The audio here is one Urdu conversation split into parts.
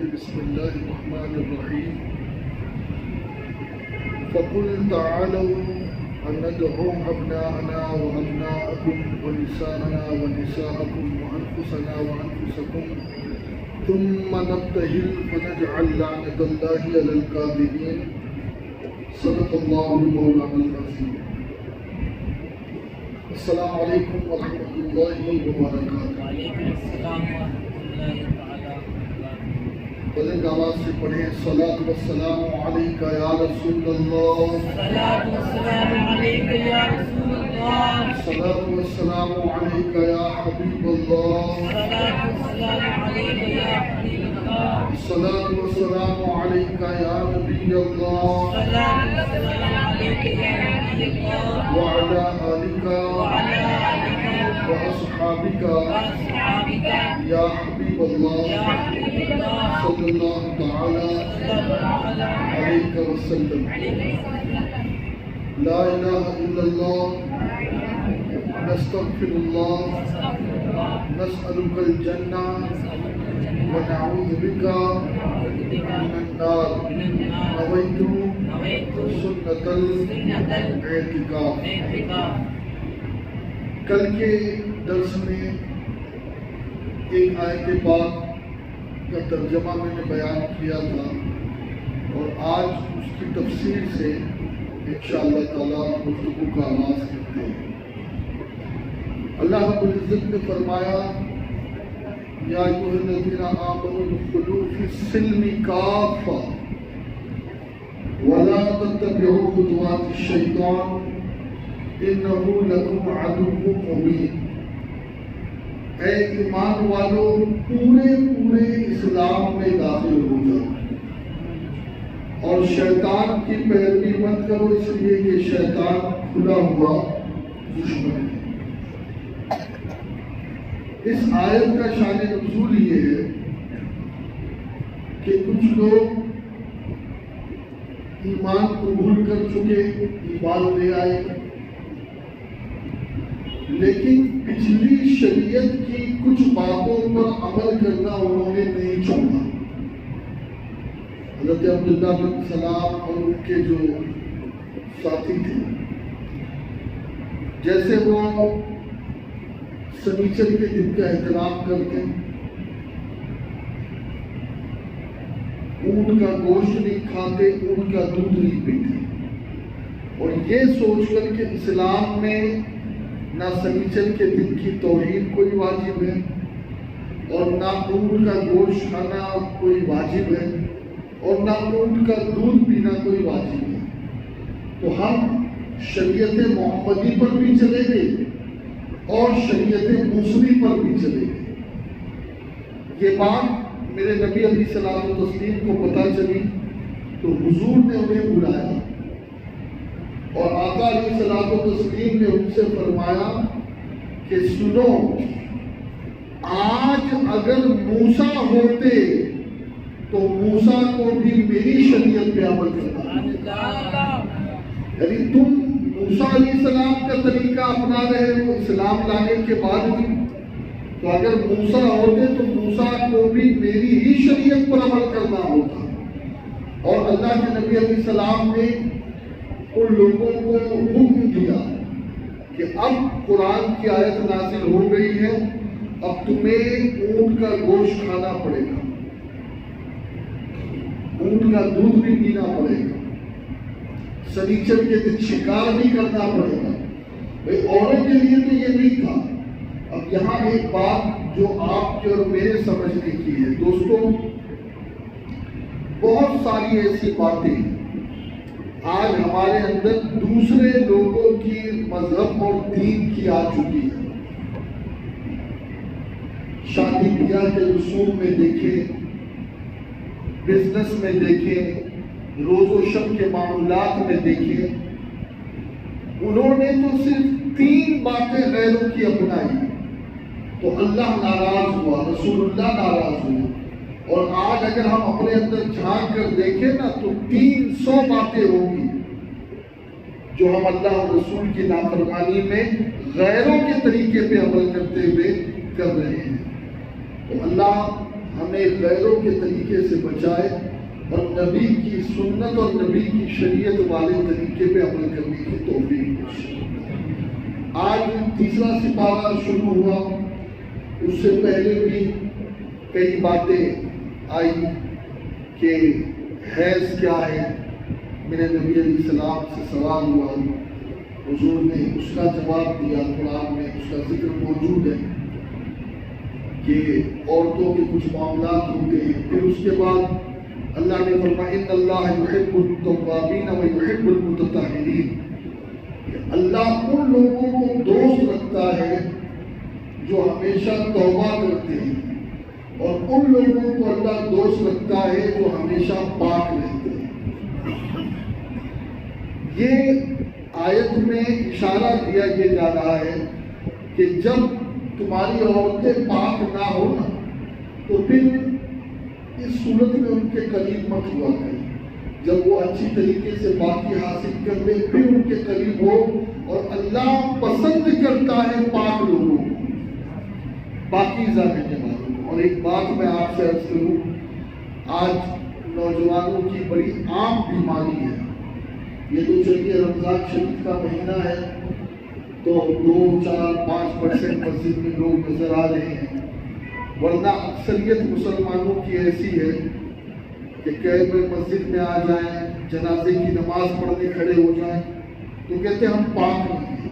بسم الله الرحمن الرحيم فقل تعالوا ندعو أبناءنا وأبناءكم ونساءنا ونساءكم وأنفسنا وأنفسكم ثم نبتهل فنجعل لعنة الله على الكاذبين صدق الله مولانا العظيم. السلام علیکم ورحمۃ اللہ وبرکاتہ. وعلیکم السلام ورحمۃ اللہ تعالیٰ وبرکاتہ. بلند آواز سے پڑھیں صلاۃ والسلام علیک یا رسول اللہ. صلاۃ والسلام علیک یا رسول اللہ. صلاۃ والسلام علیک یا حبیب اللہ. صلاۃ والسلام علیک یا حبیب اللہ. صلاۃ والسلام علیک یا نبی اللہ. صلاۃ والسلام علیک یا نبی اللہ. وعلی آلک وعلی آلک واصحابک واصحابک یا حبیب اللہ یا حبیب اللہ. صلی اللہ تعالی صلی اللہ علیہ وسلم. لا الہ الا اللہ نستغفر اللہ نسألک الجنہ ونعوذ بک من النار. نویت سنت الاعتکاف. کل کے درس میں ایک آیت پاک کا ترجمہ میں نے بیان کیا تھا اور آج اس کی تفسیر سے انشاءاللہ تعالیٰ گفتگو کا آغاز کرتے ہیں. اللہ رب العزت نے فرمایا یا ایھا الذین آمنوا ادخلوا فی السلم کافۃ ولا تتبعوا خطوات الشیطان انہ لکم عدو مبین. اے ایمان والو پورے اسلام میں داخل ہو جاؤ اور شیطان کی پیروی مت کرو، اس لیے کہ شیطان کھلا ہوا دشمن ہے. اس آیت کا شان نزول یہ ہے کہ کچھ لوگ ایمان قبول کر چکے، ایمان لے آئے، لیکن پچھلی شریعت کی کچھ باتوں پر عمل کرنا انہوں نے نہیں چھوڑا. حضرت عبداللہ بن سلام اور ان کے جو ساتھی تھے، جیسے وہ سنیچر کے دن کا احترام کرتے، اونٹ کا گوشت نہیں کھاتے، اونٹ کا دودھ نہیں پیتے، اور یہ سوچ کر کہ اسلام میں نہ سنیچر کے دن کی توحید کوئی واجب ہے اور نہ اونٹ کا گوشت کھانا کوئی واجب ہے اور نہ اونٹ کا دودھ پینا کوئی واجب ہے، تو ہم شریعت محمدی پر بھی چلے گئے اور شریعت موسوی پر بھی چلے گئے. یہ بات میرے نبی علیہ الصلوۃ والتسلیم کو پتہ چلی تو حضور نے انہیں بلایا اور آقا علیہ الصلوۃ والتسلیم نے ان سے فرمایا کہ سنو، آج اگر موسیٰ ہوتے تو موسیٰ کو بھی میری شریعت پہ عمل کرنا. یعنی تم موسیٰ علیہ السلام کا طریقہ اپنا رہے ہو اسلام لانے کے بعد بھی، تو اگر موسیٰ ہوتے تو موسیٰ کو بھی میری ہی شریعت پر عمل کرنا ہوتا. اور اللہ کے نبی علیہ السلام نے ان لوگوں کو حکم دیا کہ اب قرآن کی آیت نازل ہو گئی ہے، اب تمہیں اونٹ کا گوشت کھانا پڑے گا، اونٹ کا دودھ بھی پینا پڑے گا، سنیچر کے دن شکار بھی کرنا پڑے گا. بھائی عورت کے لیے تو یہ نہیں تھا. اب یہاں ایک بات جو آپ کے اور میرے سمجھنے کی ہے دوستوں، بہت ساری ایسی باتیں آج ہمارے اندر دوسرے لوگوں کی مذہب اور دین کی آ چکی ہے. شادی بیاہ کے رسوم میں دیکھیں، بزنس میں دیکھیں، روز و شب کے معاملات میں دیکھیں، انہوں نے تو صرف 3 باتیں غیروں کی اپنائی تو اللہ ناراض ہوا، رسول اللہ ناراض ہوا. اور آج اگر ہم اپنے اندر جھانک کر دیکھیں نا تو 300 باتیں ہوگی جو ہم اللہ اور رسول کی نافرمانی میں غیروں کے طریقے پہ عمل کرتے ہوئے کر رہے ہیں. تو اللہ ہمیں غیروں کے طریقے سے بچائے اور نبی کی سنت اور نبی کی شریعت والے طریقے پہ عمل کرنے کی توفیق بخشے۔ آج تیسرا سپارہ شروع ہوا، اس سے پہلے بھی کئی باتیں آئی کہ حیض کیا ہے۔ میرے نبی علیہ السلام سے سوال ہوا، حضور نے اس کا جواب دیا، قرآن میں اس کا ذکر موجود ہے کہ عورتوں کے کچھ معاملات ہوتے ہیں۔ پھر اس کے بعد اللہ نے فرمایا ان اللہ یحب التوابین و یحب المتطہرین، اللہ ان لوگوں کو دوست رکھتا ہے جو ہمیشہ توبہ کرتے ہیں، اور ان لوگوں کو اللہ دوست رکھتا ہے جو ہمیشہ پاک رہتے ہیں۔ یہ آیت میں اشارہ دیا یہ جا رہا ہے کہ جب تمہاری عورتیں پاک نہ ہو نا تو پھر اس صورت میں ان کے قریب مت ہوا کریں۔ جب وہ اچھی طریقے سے پاکی حاصل کر لے پھر ان کے قریب ہو، اور اللہ پسند کرتا ہے پاک لوگوں کو، پاکیزہ رہنے والوں کو۔ اور ایک بات میں آپ سے عرض کروں، آج نوجوانوں کی بڑی عام بیماری ہے، یہ تو چلیے رمضان شریف کا مہینہ ہے تو 2-4-5% مسجد میں لوگ نظر آ رہے ہیں، ورنہ اکثریت مسلمانوں کی ایسی ہے کہ کہے مسجد میں آ جائیں، جنازے کی نماز پڑھنے کھڑے ہو جائیں تو کہتے ہم پاک نہیں ہیں۔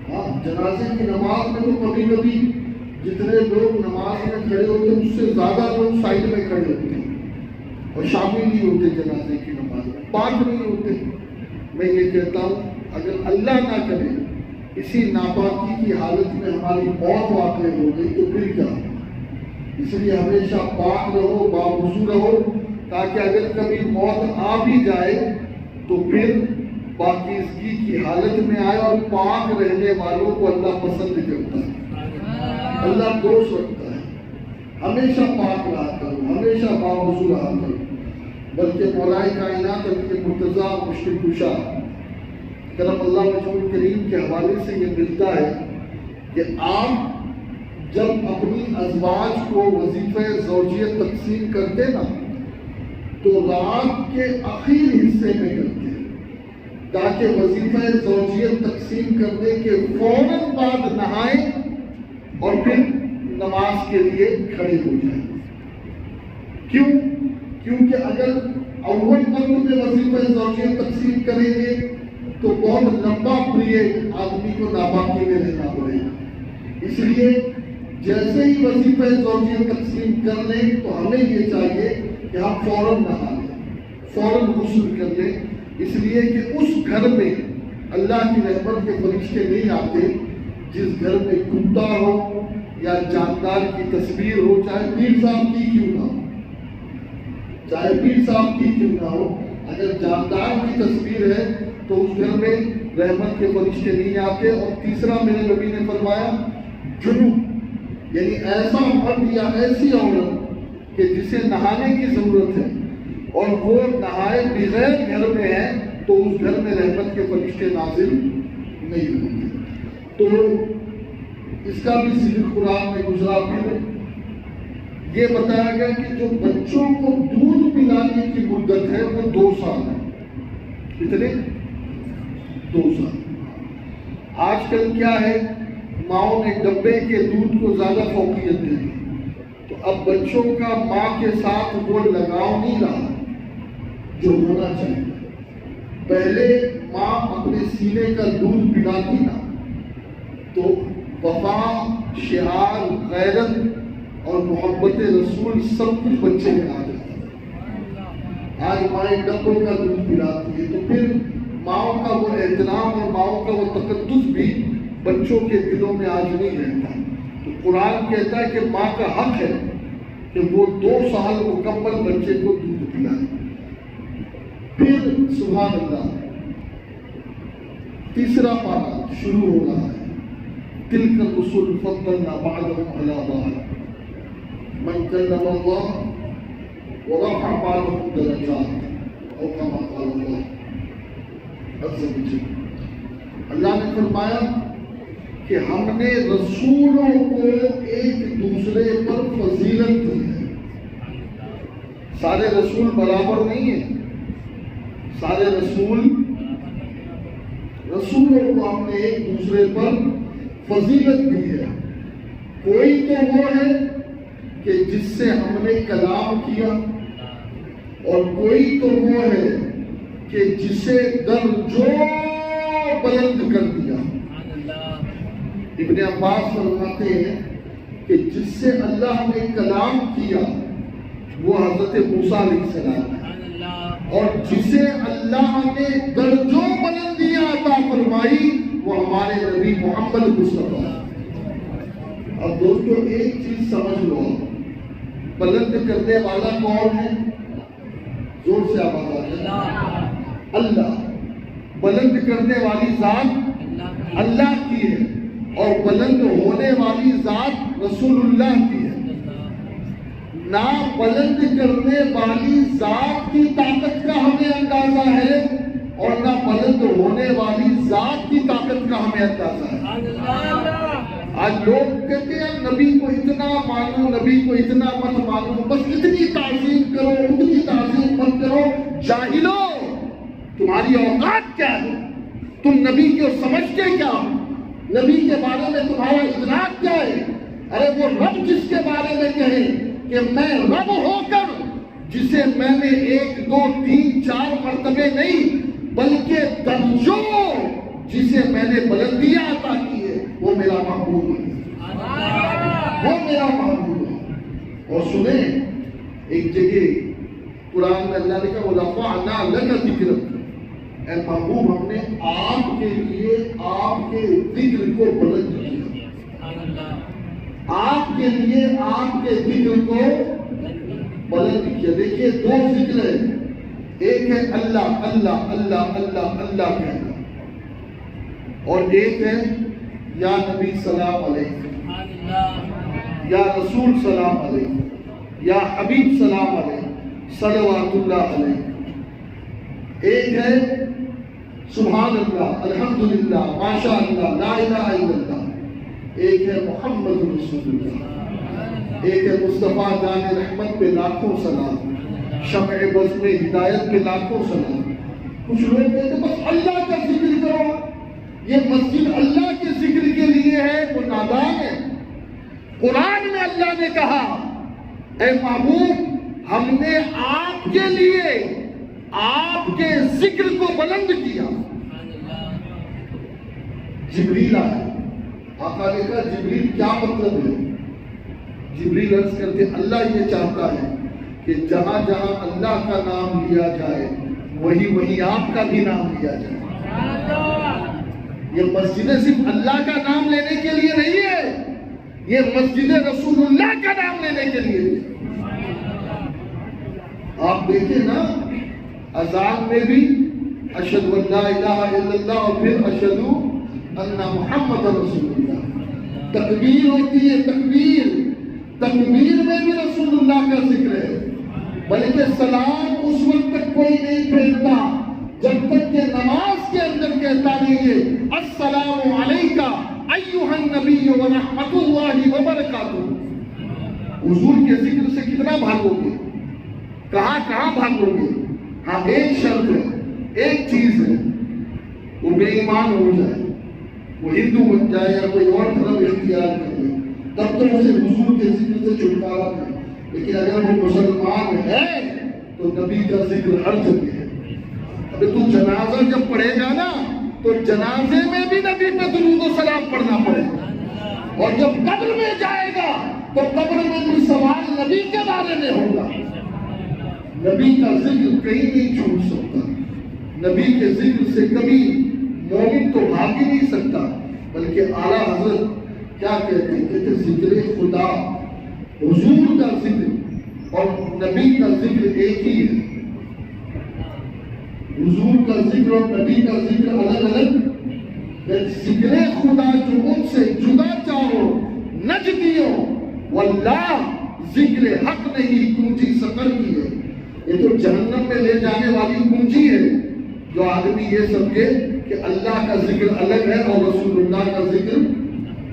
ہاں، جنازے کی نماز میں تو کبھی کبھی جتنے لوگ نماز میں کھڑے ہوتے ہیں اس سے زیادہ لوگ سائڈ میں کھڑے ہوتے ہیں اور شامل نہیں ہوتے جنازے کی نماز میں، پاک نہیں ہوتے۔ میں یہ کہتا ہوں اگر اللہ نہ کرے اسی ناپاکی کی حالت میں ہماری موت واقع ہو گئی تو پھر کیا؟ اس لیے ہمیشہ پاک رہو، باوضو رہو، تاکہ اگر کبھی موت آ بھی جائے تو پھر پاکیزگی کی حالت میں آئے، اور پاک رہنے والوں کو اللہ پسند کرتا ہے، اللہ دوست رکھتا ہے۔ ہمیشہ پاک رہا کرو، ہمیشہ باوضو رہا کرو۔ بلکہ مولا کائنات اپنے مرتضیٰ مشکل کشا کرم اللہ وجہ کریم کے حوالے سے یہ ملتا ہے کہ آپ جب اپنی ازواج کو وظیفہ زوجیت تقسیم کرتے نا تو رات کے آخر حصے میں کرتے، تاکہ وظیفہ زوجیت تقسیم کرنے کے فوراً بعد نہائیں اور پھر نماز کے لیے کھڑے ہو جائیں۔ کیونکہ اگر اول وقت میں وظیفہ زوجیت تقسیم کریں گے تو بہت لمبا پیریڈ آدمی کو ناپاکی میں رہنا پڑے گا۔ اس لیے جیسے ہی وظیفہ زوجیت تقسیم کر لیں تو ہمیں یہ چاہیے کہ ہم فوراً نہا لیں، فوراً غسل کر لیں، اس لیے کہ اس گھر میں اللہ کی رحمت کے فرشتے نہیں آتے جس گھر میں کتا ہو یا جاندار کی تصویر ہو، چاہے پیر صاحب کی کیوں نہ ہو، چاہے پیر صاحب کی کیوں نہ ہو، اگر جاندار کی تصویر ہے تو اس گھر میں رحمت کے فرشتے نہیں آتے۔ اور تیسرا میرے نبی نے فرمایا جنوب، یعنی ایسا مرد یا ایسی عورت کہ جسے نہانے کی ضرورت ہے اور وہ نہائے بغیر گھر میں ہے تو اس گھر میں رحمت کے فرشتے نازل نہیں ہوتے۔ تو اس کا بھی ذکر قرآن میں گزرا۔ پھر یہ بتایا گیا کہ جو بچوں کو دودھ پلانے کی مدت ہے وہ 2 سال ہے۔ کتنے؟ 2 سال۔ آج کل کیا ہے، ماؤں نے ڈبے کے دودھ کو زیادہ فوقیت دے دی، تو اب بچوں کا ماں کے ساتھ وہ لگاؤ نہیں رہا جو ہونا چاہیے۔ پہلے ماں اپنے سینے کا دودھ پلاتی نا تو وفا، شعار، غیرت اور محبت رسول سب کچھ بچے میں آ جاتا۔ آج مائیں ڈبوں کا دودھ پلاتی ہے تو پھر ماؤں کا وہ احترام اور ماؤں کا وہ تقدس بھی بچوں کے دلوں میں آج نہیں رہتا۔ تو قرآن کہتا ہے کہ ماں کا حق ہے کہ وہ 2 سال مکمل بچے کو دودھ پلائے۔ پھر سبحان اللہ، تیسرا پارہ شروع ہو رہا ہے، تلک الرسل فضلنا بعضهم علی بعض من کلم اللہ ورفع بعضهم درجات او کما قال اللہ عز وجل۔ اللہ نے فرمایا کہ ہم نے رسولوں کو ایک دوسرے پر فضیلت دی ہے. سارے رسول برابر نہیں ہیں. سارے رسولوں کو ہم نے ایک دوسرے پر فضیلت دی ہے. کوئی تو وہ ہے کہ جس سے ہم نے کلام کیا، اور کوئی تو وہ ہے کہ جسے درجوں بلند کر دیا. ابن عباس فرماتے ہیں کہ جس سے اللہ نے کلام کیا وہ حضرت موسیٰ علیہ السلام ہے، اور جسے اللہ نے درجوں بلندیاں عطا فرمائی وہ ہمارے نبی محمد مصطفیٰ. اب دوستو ایک چیز سمجھ لو، بلند کرنے والا کون ہے؟ زور سے آواز ہے. اللہ. بلند کرنے والی ذات اللہ کی ہے، اور بلند ہونے والی ذات رسول اللہ کی ہے. نہ بلند کرنے والی ذات کی طاقت کا ہمیں اندازہ ہے، اور نہ بلند ہونے والی ذات کی طاقت کا ہمیں اندازہ ہے. آج لوگ کہتے ہیں نبی کو اتنا مانو، نبی کو اتنا مت مانو، بس اتنی تعظیم کرو، اتنی تعظیم مت کرو. جاہلو، تمہاری اوقات کیا ہے؟ تم نبی کو سمجھتے کیا ہو؟ نبی کے بارے میں تمہارا ادراک کیا ہے؟ ارے وہ رب جس کے بارے میں کہے کہ میں رب ہو کر جسے میں نے 1 2 3 4 مرتبے نہیں بلکہ درجوں جسے میں نے بلندیاں عطا کی ہے وہ میرا محبوب ہے. وہ میرا محبوب ہے. اور سنیں، ایک جگہ قرآن میں اللہ نے کہا وَلَفَعْنَا لَكَ ذِكْرَكَ، اے محبوب ہم نے آپ کے لیے آپ کے ذکر کو بلند کیا. آپ کے لیے آپ کے ذکر کو بلند کیا. دیکھیے 2 ذکر ہیں، ایک ہے اللہ اللہ اللہ اللہ اللہ کہنا، اور ایک ہے یا نبی سلام علیکم، یا رسول سلام علیکم، یا حبیب سلام علیکم، صلوات اللہ علیہ. ایک ہے سبحان اللہ، الحمدللہ، ماشاء اللہ، لا الہ الا اللہ. ایک ہے محمد رسول اللہ. ایک ہے مصطفیٰ جان رحمت پہ لاکھوں سلام، شمع بزم ہدایت پہ لاکھوں سلام. کچھ لوگ کہتے ہیں بس اللہ کا ذکر کرو، یہ مسجد اللہ کے ذکر کے لیے ہے، وہ نادان ہے. قرآن میں اللہ نے کہا اے محبوب ہم نے آپ کے لیے آپ کے ذکر کو بلند کیا. جبریل آیا، آقا نے کہا جبریل کیا مطلب ہے؟ جبریل عرض کرتے اللہ یہ چاہتا ہے کہ جہاں جہاں اللہ کا نام لیا جائے وہی آپ کا بھی نام لیا جائے. یہ مسجد صرف اللہ کا نام لینے کے لیے نہیں ہے، یہ مسجد رسول اللہ کا نام لینے کے لیے ہے. آپ دیکھیں نا اذان میں بھی اشہد ان لا الہ الا اللہ اور پھر اشہد ان محمد رسول اللہ. تکبیر ہوتی ہے، تکبیر میں بھی رسول اللہ کا ذکر ہے. بلکہ سلام اس وقت تک کوئی نہیں پھیرتا جب تک کہ نماز کے اندر کہتا نہیں ہے السلام علیکہ ایھا النبی ورحمۃ اللہ وبرکاتہ. حضور کے ذکر سے کتنا بھاگو گے، کہاں بھاگو گے؟ ہاں ایک شرط ہے، ایک چیز ہے، وہ بے ایمان ہو جائے، وہ ہندو بن جائے یا کوئی اور دھرم اختیار کر لے، تب تو اسے حضور کے ذکر سے چھٹکارا ہے. لیکن اگر وہ مسلمان ہے تو نبی کا ذکر ہر جگہ ہے. ابھی تو جنازہ جب پڑھے گا نا تو جنازے میں بھی نبی پہ درود و سلام پڑھنا پڑے گا، اور جب قبر میں جائے گا تو قبر میں بھی سوال نبی کے بارے میں ہوگا. نبی کا ذکر کہیں نہیں چھوٹ سکتا. نبی کے ذکر سے کبھی مومن تو بھاگ ہی نہیں سکتا. بلکہ اعلیٰ حضرت کیا کہتے ہیں کہ ذکر خدا، حضور کا ذکر اور نبی کا ذکر ایک ہی ہے. حضور کا ذکر اور نبی کا ذکر الگ الگ. ذکر خدا جو ان سے جدا چاہو نجدیو واللہ ذکر حق نہیں کنجی سفر کی ہے. یہ تو جہنم میں لے جانے والی کنجی ہے جو آدمی یہ سمجھے کہ اللہ کا ذکر الگ ہے اور رسول اللہ کا ذکر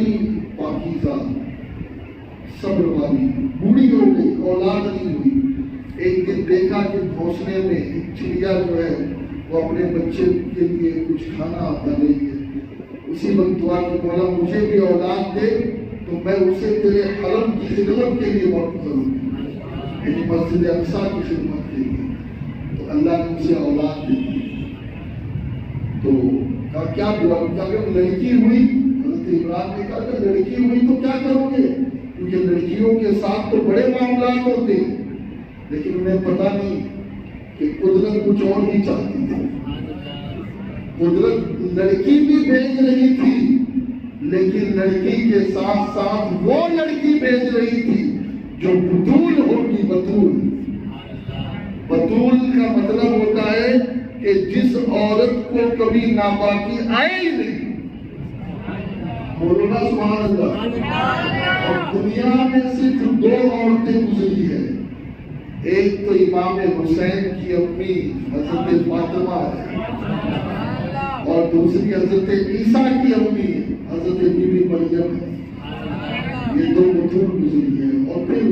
بڑی پاکیزہ صبر والی، بوڑھی ہو گئی، اولاد نہیں ہوئی۔ ایک دن دیکھا کہ گھونسلے میں ایک چڑیا جو ہے وہ اپنے بچے کے لیے کچھ کھانا کر رہی ہے۔ اسی وقت دعا کی مولا مجھے بھی اولاد دے تو میں اسے تیرے حرم کی خدمت کے لیے وقف کروں گی، یعنی مسجد اقصیٰ کی خدمت کے لیے۔ تو اللہ نے اسے اولاد دی۔ تو کہا کیا دعا؟ کہ لڑکی ہوئی، حضرت عمران نے کہا کہ لڑکی ہوئی تو کیا کرو گے، کیونکہ لڑکیوں کے ساتھ تو بڑے معاملات ہوتے ہیں، لیکن انہیں پتہ نہیں کہ قدرت کچھ اور ہی چاہتی تھی۔ قدرت لڑکی بھی بھیج رہی تھی، لیکن لڑکی کے ساتھ ساتھ وہ لڑکی بھیج رہی تھی جو بطول ہوگی۔ بطول، بطول کا مطلب ہوتا ہے کہ جس عورت کو کبھی ناپاکی آئے ہی نہیں۔ بولو نا سبحان اللہ۔ اور دنیا میں صرف دو عورتیں گزری ہیں، ایک تو امام حسین کی امی حضرت فاطمہ ہے، اور دوسری حضرت عیسیٰ کی امی حضرت بی بی مریم ہے۔ یہ دو بطول گزری ہیں۔ اور پھر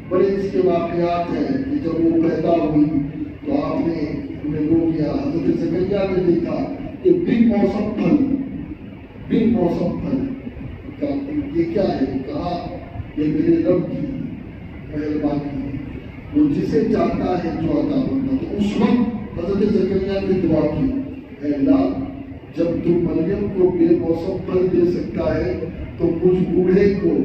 بڑے اس کے واقعات ہیں کہ جب وہ پیدا ہوئی تو آپ نے انہیں وہ کیا، حضرت زکریا نے دیکھا کہ بن موسم پھل، بن موسم پھل، یہ کیا ہے؟ کہا یہ میرے رب کی مہربانی ہے، وہ جسے چاہتا ہے جو عطا کرتا۔ تو اس وقت حضرت زکریا نے دعا کی، اے اللہ جب تو مریم کو بے موسم پھل دے سکتا ہے تو مجھ بوڑھے کو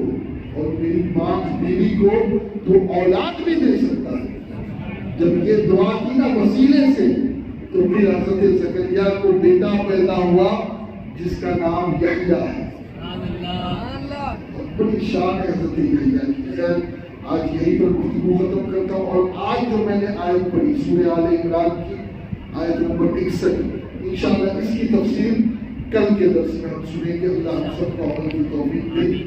اور میری ماں بیوی کو تو اولاد بھی دے سکتا ہے۔ جب یہ دعا کی نا وسیلے سے، تو پھر حضرت زکریا کو بیٹا پیدا ہوا جس کا نام یحییٰ ہے۔ بڑی شان ہے حضرت یحییٰ کی۔ خیر آج یہیں پر گفتگو ختم کرتا ہوں، اور آج جو میں نے آیت پڑھی سورہ آل عمران کی آیت نمبر 61، انشاءاللہ اس کی تفسیر کل کے درس میں ہم سنیں گے۔ اللہ ہم سب کو عمل کی توفیق دے۔